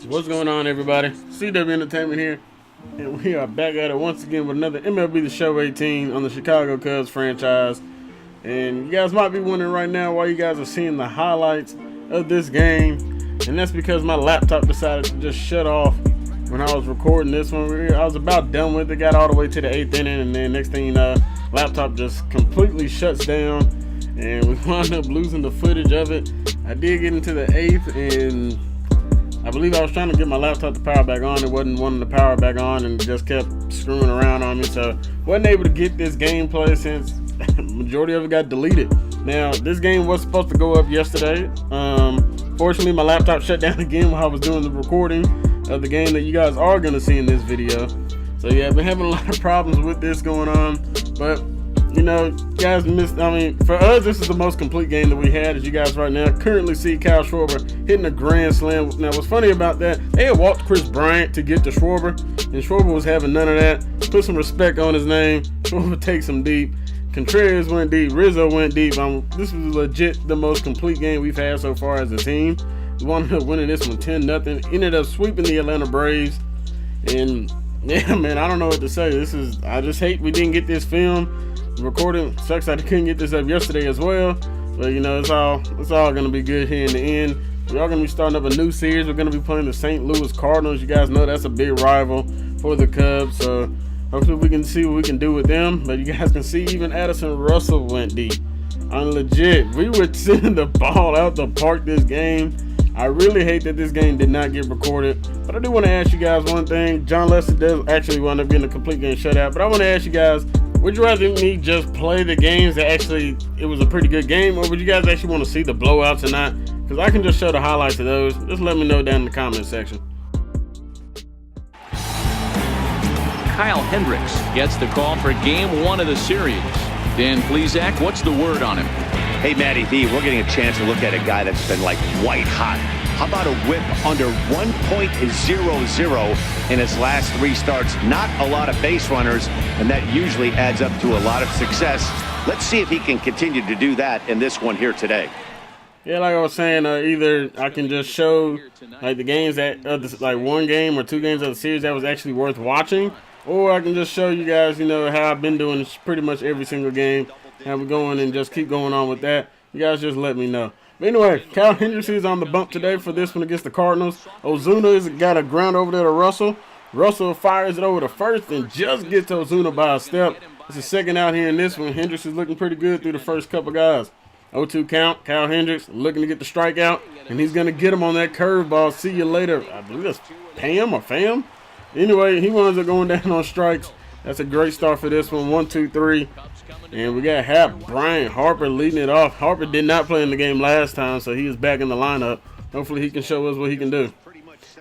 What's going on, everybody? CW Entertainment here, and we are back at it once again with another MLB The Show 18 on the Chicago Cubs franchise. And you guys might be wondering right now why you guys are seeing the highlights of this game, and that's because my laptop decided to just shut off when I was recording this one. I was about done with it, got all the way to the 8th inning, and then next thing you know, laptop just completely shuts down, and we wound up losing the footage of it. I did get into the 8th, and I believe I was trying to get my laptop to power back on. It wasn't wanting to power back on and just kept screwing around on me. So wasn't able to get this gameplay since majority of it got deleted. Now, this game was supposed to go up yesterday. Fortunately, my laptop shut down again while I was doing the recording of the game that you guys are going to see in this video. So yeah, I've been having a lot of problems with this going on. But you know, guys missed. I mean, for us, this is the most complete game that we had. As you guys right now currently see Kyle Schwarber hitting a grand slam. Now, what's funny about that, they had walked Chris Bryant to get to Schwarber, and Schwarber was having none of that. Put some respect on his name. Schwarber takes him deep. Contreras went deep. Rizzo went deep. This was legit the most complete game we've had so far as a team. We wound up winning this one 10-0. Ended up sweeping the Atlanta Braves. And yeah, man, I don't know what to say. I just hate we didn't get this film. Recording sucks I couldn't get this up yesterday as well, but you know, it's all gonna be good here in the end. We are gonna be starting up a new series. We're gonna be playing the St. Louis Cardinals. You guys know that's a big rival for the Cubs, so hopefully we can see what we can do with them. But you guys can see even Addison Russell went deep. I'm legit, we were sending the ball out the park this game. I really hate that this game did not get recorded, but I do want to ask you guys one thing. John Lester does actually wind up getting a complete game shutout, but I want to ask you guys, would you rather me just play the games that actually it was a pretty good game, or would you guys actually want to see the blowouts or not? Because I can just show the highlights of those. Just let me know down in the comment section. Kyle Hendricks gets the call for game one of the series. Dan Plesac, what's the word on him? Hey, Matty B, we're getting a chance to look at a guy that's been like white hot. How about a whip under 1.00 in his last 3 starts? Not a lot of base runners, and that usually adds up to a lot of success. Let's see if he can continue to do that in this one here today. Yeah, like I was saying, either I can just show like the games that like one game or 2 games of the series that was actually worth watching, or I can just show you guys, you know, how I've been doing this pretty much every single game. How we're going and just keep going on with that. You guys just let me know. But anyway, Kyle Hendricks is on the bump today for this one against the Cardinals. Ozuna has got a ground over there to Russell. Russell fires it over to first and just gets to Ozuna by a step. It's the second out here in this one. Hendricks is looking pretty good through the first couple guys. 0-2 count. Kyle Hendricks looking to get the strikeout, and he's going to get him on that curveball. See you later. I believe that's Pam or Fam. Anyway, he winds up going down on strikes. That's a great start for this one. 1-2-3. And we got Brian Harper leading it off. Harper did not play in the game last time, so he is back in the lineup. Hopefully he can show us what he can do.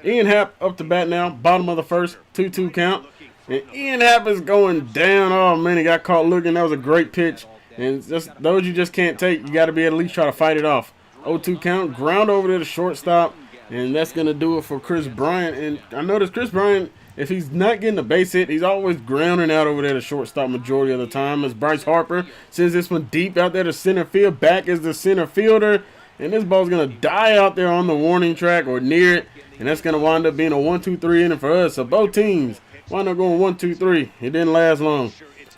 Ian Happ up to bat now, bottom of the first, 2-2 count. And Ian Happ is going down. Oh, man, he got caught looking. That was a great pitch. And just those you just can't take. You got to be at least try to fight it off. 0-2 count, ground over to the shortstop. And that's going to do it for Chris Bryant. And I noticed Chris Bryant, if he's not getting a base hit, he's always grounding out over there to shortstop majority of the time. As Bryce Harper sends this one deep out there to center field. Back is the center fielder. And this ball's going to die out there on the warning track or near it. And that's going to wind up being a 1-2-3 inning for us. So both teams wind up going 1-2-3. It didn't last long.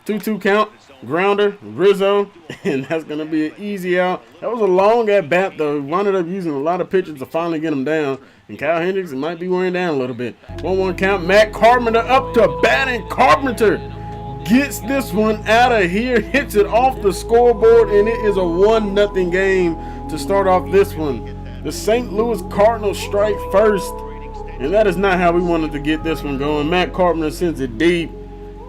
2-2 count. Grounder, Rizzo, and that's going to be an easy out. That was a long at bat, though. He wound up using a lot of pitches to finally get him down. And Kyle Hendricks might be wearing down a little bit. 1-1 count. Matt Carpenter up to bat, and Carpenter gets this one out of here, hits it off the scoreboard, and it is a 1-0 game to start off this one. The St. Louis Cardinals strike first, and that is not how we wanted to get this one going. Matt Carpenter sends it deep.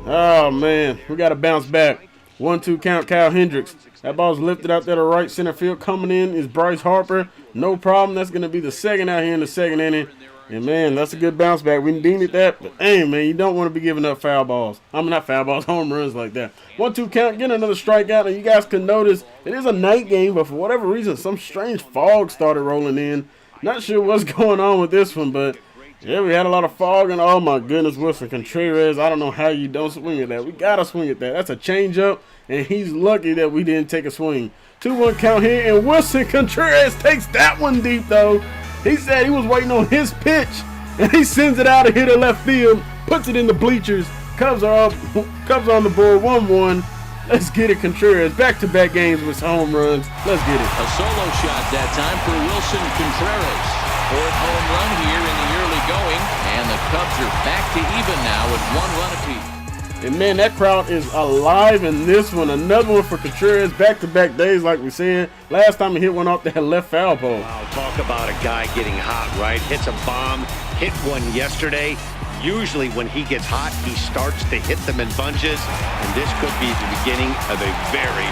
Oh, man, we got to bounce back. 1-2 count, Kyle Hendricks. That ball's lifted out there to right center field. Coming in is Bryce Harper. No problem. That's going to be the second out here in the second inning. And, man, that's a good bounce back. We needed that. But, hey, man, you don't want to be giving up foul balls. I mean, not foul balls, home runs like that. 1-2 count, get another strikeout. And you guys can notice it is a night game, but for whatever reason, some strange fog started rolling in. Not sure what's going on with this one, but yeah, we had a lot of fog, and oh my goodness, Wilson Contreras, I don't know how you don't swing at that. We got to swing at that. That's a changeup, and he's lucky that we didn't take a swing. 2-1 count here, and Wilson Contreras takes that one deep, though. He said he was waiting on his pitch, and he sends it out and hit it left field, puts it in the bleachers. Cubs are up, Cubs on the board, 1-1. Let's get it, Contreras. Back-to-back games with home runs. Let's get it. A solo shot that time for Wilson Contreras. Fourth home run here in the early going, and the Cubs are back to even now with 1 run apiece. And man, that crowd is alive in this one. Another one for Contreras. Back-to-back days, like we said. Last time he hit one off that left foul pole. Wow, talk about a guy getting hot, right? Hits a bomb, hit one yesterday. Usually when he gets hot, he starts to hit them in bunches. And this could be the beginning of a very,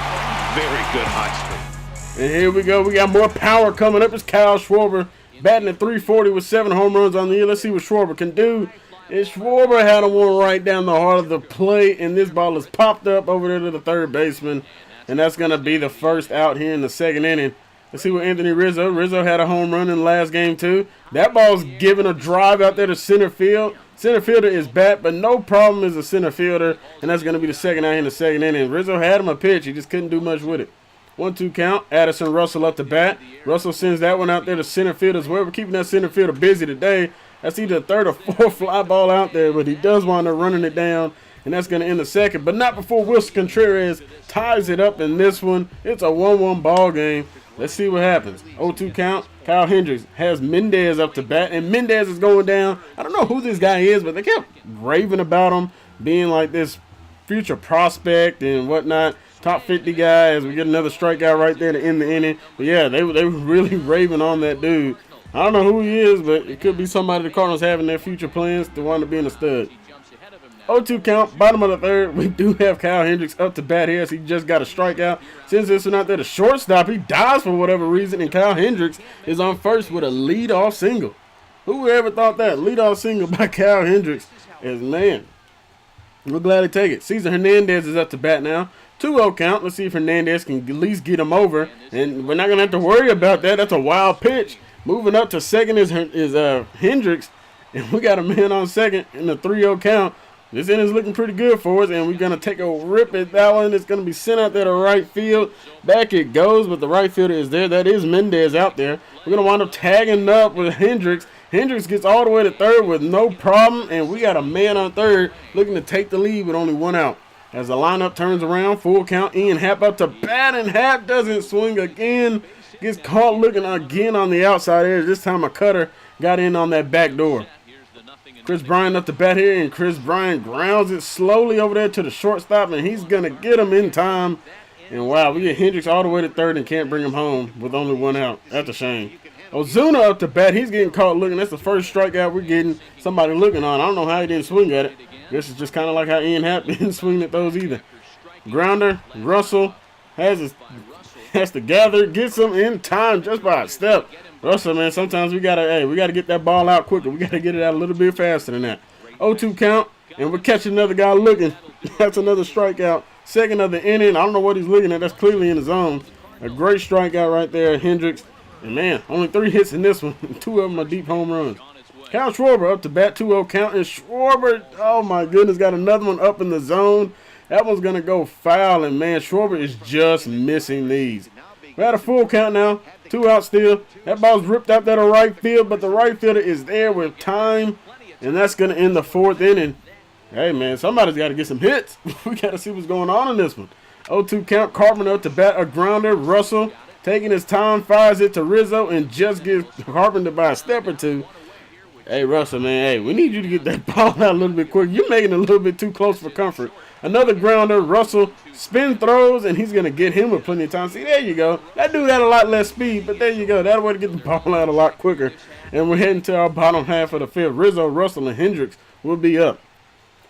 very good hot streak. And here we go. We got more power coming up. It's Kyle Schwarber batting at .340 with 7 home runs on the year. Let's see what Schwarber can do. And Schwarber had a one right down the heart of the plate, and this ball is popped up over there to the third baseman. And that's going to be the first out here in the second inning. Let's see what Anthony Rizzo. Rizzo had a home run in the last game, too. That ball's giving a drive out there to center field. Center fielder is back, but no problem is a center fielder, and that's going to be the second out in the second inning. Rizzo had him a pitch. He just couldn't do much with it. 1-2 count. Addison Russell up to bat. Russell sends that one out there to center field as well. We're keeping that center fielder busy today. That's either a third or fourth fly ball out there, but he does wind up running it down, and that's going to end the second. But not before Wilson Contreras ties it up in this one. It's a 1-1 ball game. Let's see what happens. 0-2 count. Kyle Hendricks has Mendez up to bat, and Mendez is going down. I don't know who this guy is, but they kept raving about him being like this future prospect and whatnot. Top 50 guy as we get another strikeout right there to end the inning. But yeah, they were really raving on that dude. I don't know who he is, but it could be somebody the Cardinals have in their future plans to wind up being a stud. 0-2 count, bottom of the third. We do have Kyle Hendricks up to bat here as he just got a strikeout. Since this one out there, the shortstop, he dies for whatever reason, and Kyle Hendricks is on first with a leadoff single. Who would ever thought that? Leadoff single by Kyle Hendricks is, man, we're glad to take it. Cesar Hernandez is up to bat now. 2-0 count. Let's see if Hernandez can at least get him over, and we're not going to have to worry about that. That's a wild pitch. Moving up to second is Hendricks, and we got a man on second in the 3-0 count. This inning's looking pretty good for us, and we're going to take a rip at that one. It's going to be sent out there to right field. Back it goes, but the right fielder is there. That is Mendez out there. We're going to wind up tagging up with Hendricks. Hendricks gets all the way to third with no problem, and we got a man on third looking to take the lead with only 1 out. As the lineup turns around, full count, Ian Happ up to bat, and Happ doesn't swing again. Gets caught looking again on the outside edge. This time a cutter got in on that back door. Chris Bryant up to bat here, and Chris Bryant grounds it slowly over there to the shortstop, and he's going to get him in time. And wow, we get Hendricks all the way to third and can't bring him home with only 1 out. That's a shame. Ozuna up to bat. He's getting caught looking. That's the first strikeout we're getting somebody looking on. I don't know how he didn't swing at it. This is just kind of like how Ian Happ didn't swing at those either. Grounder, Russell has to gather, gets him in time just by a step. Russell, man, sometimes we gotta get that ball out quicker. We gotta get it out a little bit faster than that. 0-2 count, and we're catching another guy looking. That's another strikeout. Second of the inning. I don't know what he's looking at. That's clearly in the zone. A great strikeout right there, Hendricks. And man, only 3 hits in this one. 2 of them are deep home runs. Kyle Schwarber up to bat, 2-0 count, and Schwarber, oh my goodness, got another one up in the zone. That one's going to go foul, and man, Schwarber is just missing these. We're at a full count now, 2 out still. That ball's ripped out there to right field, but the right fielder is there with time, and that's going to end the 4th inning. Hey, man, somebody's got to get some hits. We got to see what's going on in this one. 0-2 count, Carpenter up to bat, a grounder. Russell taking his time, fires it to Rizzo, and just gives Carpenter by a step or 2. Hey, Russell, man, hey, we need you to get that ball out a little bit quick. You're making it a little bit too close for comfort. Another grounder. Russell spin throws, and he's going to get him with plenty of time. See, there you go. That dude had a lot less speed, but there you go. That way to get the ball out a lot quicker. And we're heading to our bottom half of the field. Rizzo, Russell, and Hendricks will be up.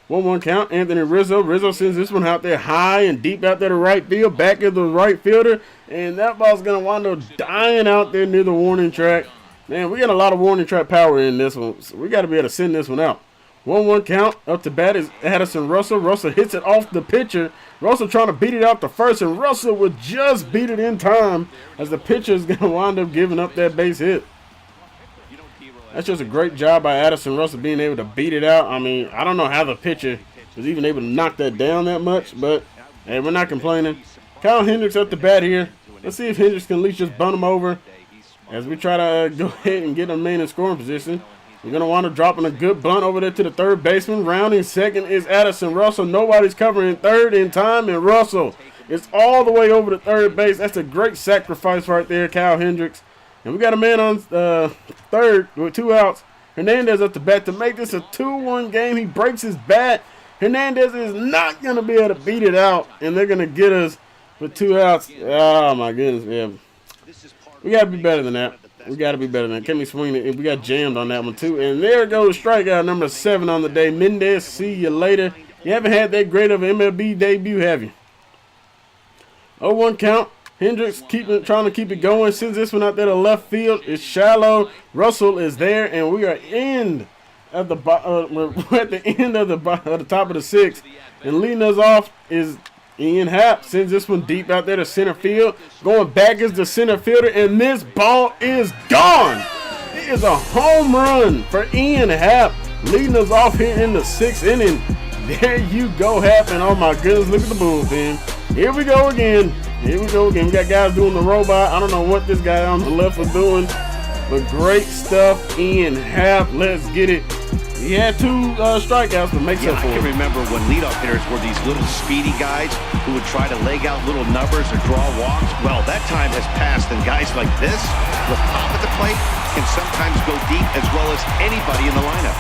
1-1 count. Anthony Rizzo. Rizzo sends this one out there high and deep out there to right field. Back of the right fielder. And that ball's going to wind up dying out there near the warning track. Man, we got a lot of warning track power in this one, so we got to be able to send this one out. 1-1 count. Up to bat is Addison Russell. Russell hits it off the pitcher. Russell trying to beat it out to first, and Russell would just beat it in time as the pitcher is going to wind up giving up that base hit. That's just a great job by Addison Russell being able to beat it out. I mean, I don't know how the pitcher was even able to knock that down that much, but hey, we're not complaining. Kyle Hendricks up to bat here. Let's see if Hendricks can at least just bunt him over as we try to go ahead and get a man in scoring position. You're going to want to drop a good bunt over there to the third baseman. Rounding second is Addison Russell. Nobody's covering third in time, and Russell is all the way over to third base. That's a great sacrifice right there, Kyle Hendricks. And we got a man on third with 2 outs. Hernandez up to bat to make this a 2-1 game. He breaks his bat. Hernandez is not going to be able to beat it out, and they're going to get us with 2 outs. Oh, my goodness, man. We got to be better than that. We got to be better than that. Kenny swing it. We got jammed on that one, too. And there goes strikeout number 7 on the day. Mendez, see you later. You haven't had that great of an MLB debut, have you? 0-1 count. Hendricks trying to keep it going. Sends this one out there to left field. It's shallow. Russell is there, and we are at the end of the top of the 6th. And leading us off is Ian Happ. Sends this one deep out there to center field. Going back is the center fielder, and this ball is gone. It is a home run for Ian Happ, leading us off here in the 6th inning. There you go, Happ, and oh my goodness, look at the bullpen. Here we go again. Here we go again. We got guys doing the robot. I don't know what this guy on the left was doing, but great stuff. Ian Happ, let's get it. He had 2 strikeouts, but makes up for it. I can remember when leadoff hitters were these little speedy guys who would try to leg out little numbers or draw walks. Well, that time has passed, and guys like this, with pop at the plate, can sometimes go deep as well as anybody in the lineup.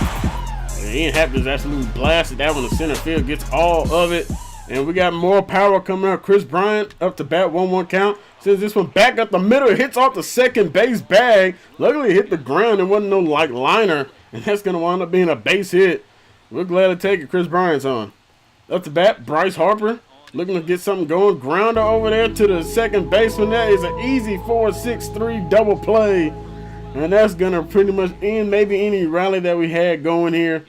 Ian Happ just absolutely blasted that one to center field, gets all of it. And we got more power coming out. Chris Bryant up to bat, 1-1 count. Sends this one back up the middle. It hits off the second base bag. Luckily, it hit the ground. It wasn't no liner. And that's going to wind up being a base hit. We're glad to take it. Chris Bryant's on. Up to bat, Bryce Harper. Looking to get something going. Grounder over there to the second baseman. That is an easy 4-6-3 double play. And that's going to pretty much end maybe any rally that we had going here.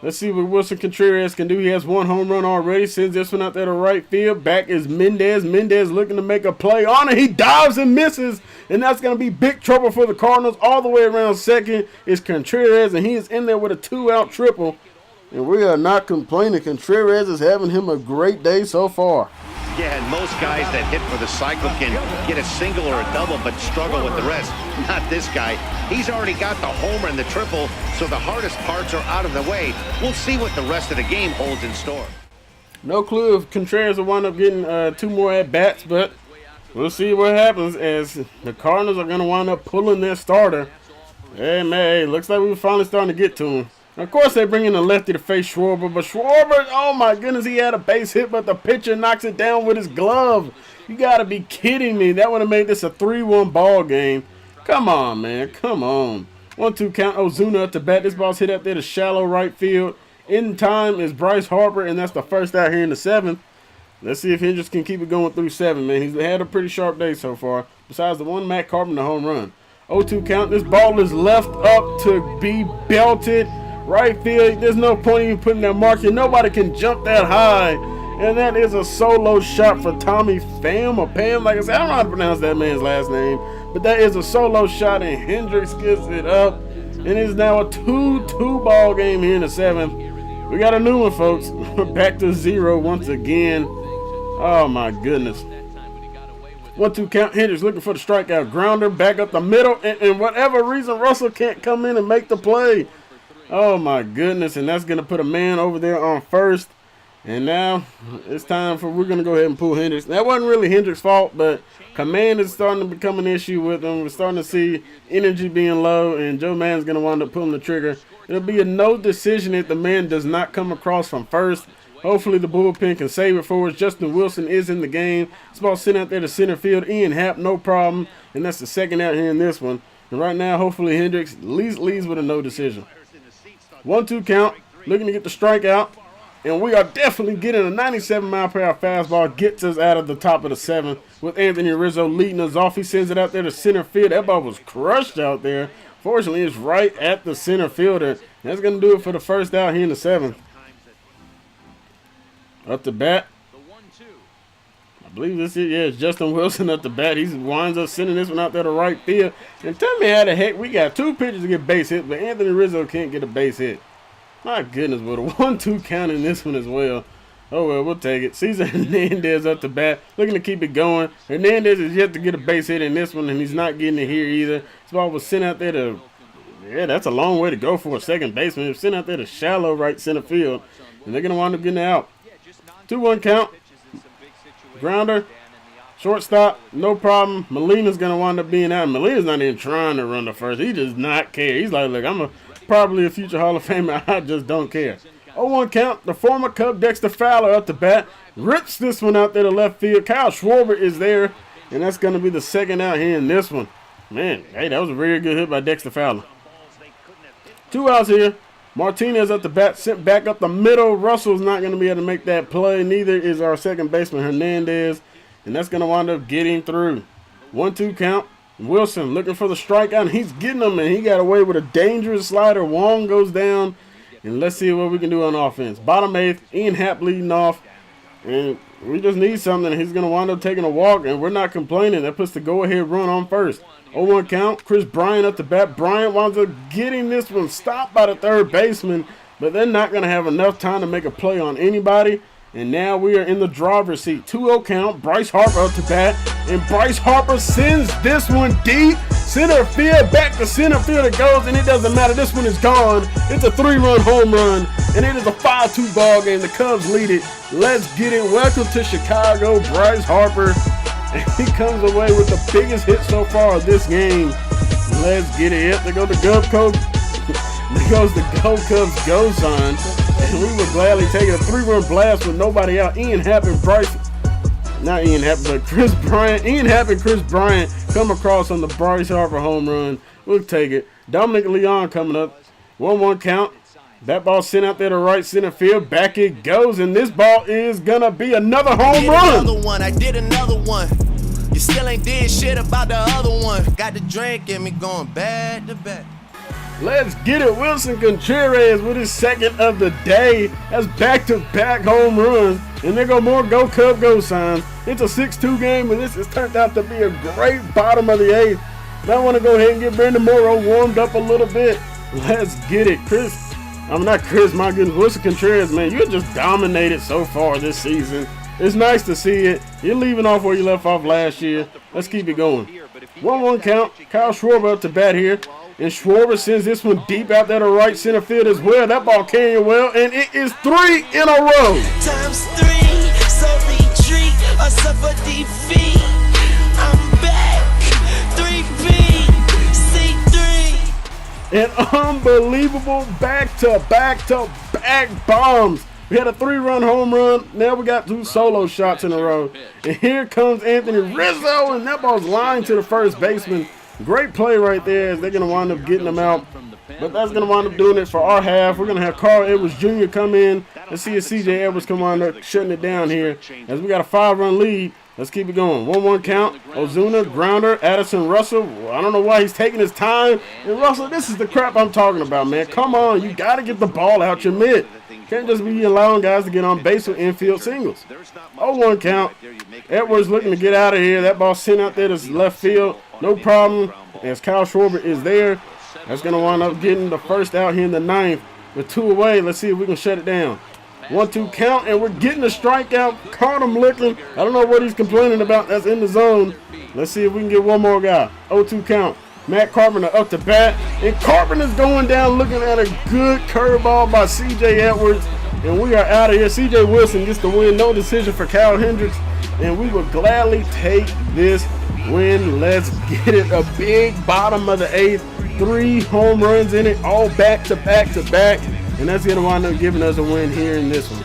Let's see what Wilson Contreras can do. He has 1 home run already. Sends this one out there to right field. Back is Mendez. Mendez looking to make a play on it. He dives and misses. And that's going to be big trouble for the Cardinals. All the way around second is Contreras. And he is in there with a 2-out triple. And we are not complaining. Contreras is having him a great day so far. Yeah, and most guys that hit for the cycle can get a single or a double but struggle with the rest. Not this guy. He's already got the homer and the triple, so the hardest parts are out of the way. We'll see what the rest of the game holds in store. No clue if Contreras will wind up getting 2 more at-bats, but we'll see what happens as the Cardinals are going to wind up pulling their starter. Hey, man, looks like we're finally starting to get to him. Of course, they bring in a lefty to face Schwarber, but Schwarber, oh my goodness, he had a base hit, but the pitcher knocks it down with his glove. You got to be kidding me. That would have made this a 3-1 ball game. Come on, man. Come on. 1-2 count. Ozuna up to bat. This ball's hit up there to shallow right field. In time is Bryce Harper, and that's the first out here in the 7th. Let's see if Hendricks can keep it going through 7, man. He's had a pretty sharp day so far, besides the one Matt Carpenter home run. 0-2 count. This ball is left up to be belted. Right field, there's no point even putting that mark here. Nobody can jump that high. And that is a solo shot for Tommy Pham or Pam. Like I said, I don't know how to pronounce that man's last name. But that is a solo shot, and Hendricks gets it up. And it's now a 2-2 ball game here in the 7th. We got a new one, folks. Back to 0 once again. Oh, my goodness. 1-2 count. Hendricks looking for the strikeout. Grounder back up the middle. And whatever reason, Russell can't come in and make the play. Oh, my goodness. And that's going to put a man over there on first. And now it's time for, we're going to go ahead and pull Hendricks. That wasn't really Hendricks' fault, but command is starting to become an issue with him. We're starting to see energy being low, and Joe Mann's going to wind up pulling the trigger. It'll be a no decision if the man does not come across from first. Hopefully the bullpen can save it for us. Justin Wilson is in the game. This ball sitting out there to center field. Ian Happ, no problem. And that's the second out here in this one. And right now, hopefully Hendricks leads with a no decision. 1-2 count, looking to get the strikeout. And we are definitely getting a 97-mile-per-hour fastball. Gets us out of the top of the 7th with Anthony Rizzo leading us off. He sends it out there to center field. That ball was crushed out there. Fortunately, it's right at the center fielder. That's going to do it for the first out here in the 7th. Up to bat. I believe this is, it's Justin Wilson up to bat. He winds up sending this one out there to right field. And tell me how the heck we got 2 pitchers to get base hit, but Anthony Rizzo can't get a base hit. My goodness, but a 1-2 count in this one as well. Oh, well, we'll take it. Cesar Hernandez up to bat, looking to keep it going. Hernandez is yet to get a base hit in this one, and he's not getting it here either. This ball was sent out there to Yeah, that's a long way to go for a second baseman. They're sitting out there to shallow right center field, and they're going to wind up getting out. 2-1 count. Grounder. Shortstop, no problem. Molina's going to wind up being out. Molina's not even trying to run the first. He does not care. He's like, look, probably a future Hall of Famer. I just don't care. 0-1 count. The former Cub Dexter Fowler up the bat. Rips this one out there to left field. Kyle Schwarber is there, and that's going to be the second out here in this one. Man, hey, that was a very good hit by Dexter Fowler. 2 outs here. Martinez at the bat, sent back up the middle. Russell's not going to be able to make that play. Neither is our second baseman, Hernandez. And that's going to wind up getting through. 1-2 count. Wilson looking for the strikeout, and he's getting them, and he got away with a dangerous slider. Wong goes down, and let's see what we can do on offense. Bottom 8th, Ian Happ leading off, and we just need something. He's going to wind up taking a walk, and we're not complaining. That puts the go-ahead run on first. 0-1 count. Chris Bryant up the bat. Bryant winds up getting this one stopped by the third baseman, but they're not going to have enough time to make a play on anybody. And now we are in the driver's seat. 2-0 count. Bryce Harper up to bat. And Bryce Harper sends this one deep. Center field. Back to center field it goes. And it doesn't matter. This one is gone. It's a 3-run home run. And it is a 5-2 ball game. The Cubs lead it. Let's get it. Welcome to Chicago, Bryce Harper. And he comes away with the biggest hit so far of this game. Let's get it. Yep, there goes the Gov Coach. There goes the Go Cubs Go sign. And we would gladly take it. A 3-run blast with nobody out. Ian Happ and Bryce. Not Ian Happ, but Chris Bryant. Ian Happ and Chris Bryant come across on the Bryce Harper home run. We'll take it. Dominic Leon coming up. 1-1 count. That ball sent out there to right center field. Back it goes. And this ball is going to be another home run. I did another one. You still ain't did shit about the other one. Got the drink in me going back to back. Let's get it. Wilson Contreras with his second of the day. That's back-to-back home runs. And there go more Go Cub Go signs. It's a 6-2 game, and this has turned out to be a great bottom of the 8th. Now I want to go ahead and get Brandon Morrow warmed up a little bit. Let's get it. My goodness. Wilson Contreras, man, you just dominated so far this season. It's nice to see it. You're leaving off where you left off last year. Let's keep it going. 1-1 count. Kyle Schwarber up to bat here. And Schwarber sends this one deep out there to right center field as well. That ball carrying well, and it is 3 in a row. Times 3, so retreat or suffer defeat. I'm back, 3B, C3. An unbelievable back-to-back bombs. We had a 3-run home run. Now we got 2 solo shots in a row. And here comes Anthony Rizzo, and that ball's lined to the first baseman. Great play right there as they're going to wind up getting them out. But that's going to wind up doing it for our half. We're going to have Carl Edwards Jr. come in. Let's see if C.J. Edwards come on up shutting it down here. As we got a 5-run lead. Let's keep it going. 1-1 count. Ozuna, Grounder, Addison Russell. I don't know why he's taking his time. And Russell, this is the crap I'm talking about, man. Come on. You got to get the ball out your mid. Can't just be allowing guys to get on base with infield singles. 0-1 count. Edwards looking to get out of here. That ball sent out there to left field. No problem. As Kyle Schwarber is there. That's going to wind up getting the first out here in the 9th. With 2 away. Let's see if we can shut it down. 1-2 count, and we're getting a strikeout. Caught him looking. I don't know what he's complaining about. That's in the zone. Let's see if we can get one more guy. 0-2 count. Matt Carpenter up to bat. And Carpenter's going down looking at a good curveball by C.J. Edwards. And we are out of here. C.J. Wilson gets the win. No decision for Kyle Hendricks. And we will gladly take this win. Let's get it. A big bottom of the 8th. 3 home runs in it. All back to back to back. And that's going to wind up giving us a win here in this one.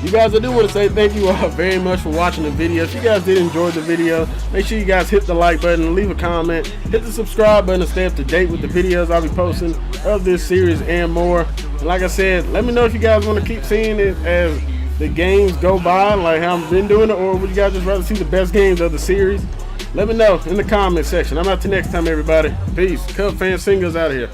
You guys, I do want to say thank you all very much for watching the video. If you guys did enjoy the video, make sure you guys hit the like button and leave a comment. Hit the subscribe button to stay up to date with the videos I'll be posting of this series and more. And like I said, let me know if you guys want to keep seeing it as the games go by, like how I've been doing it, or would you guys just rather see the best games of the series? Let me know in the comment section. I'm out till next time, everybody. Peace. Cub fan Singles out of here.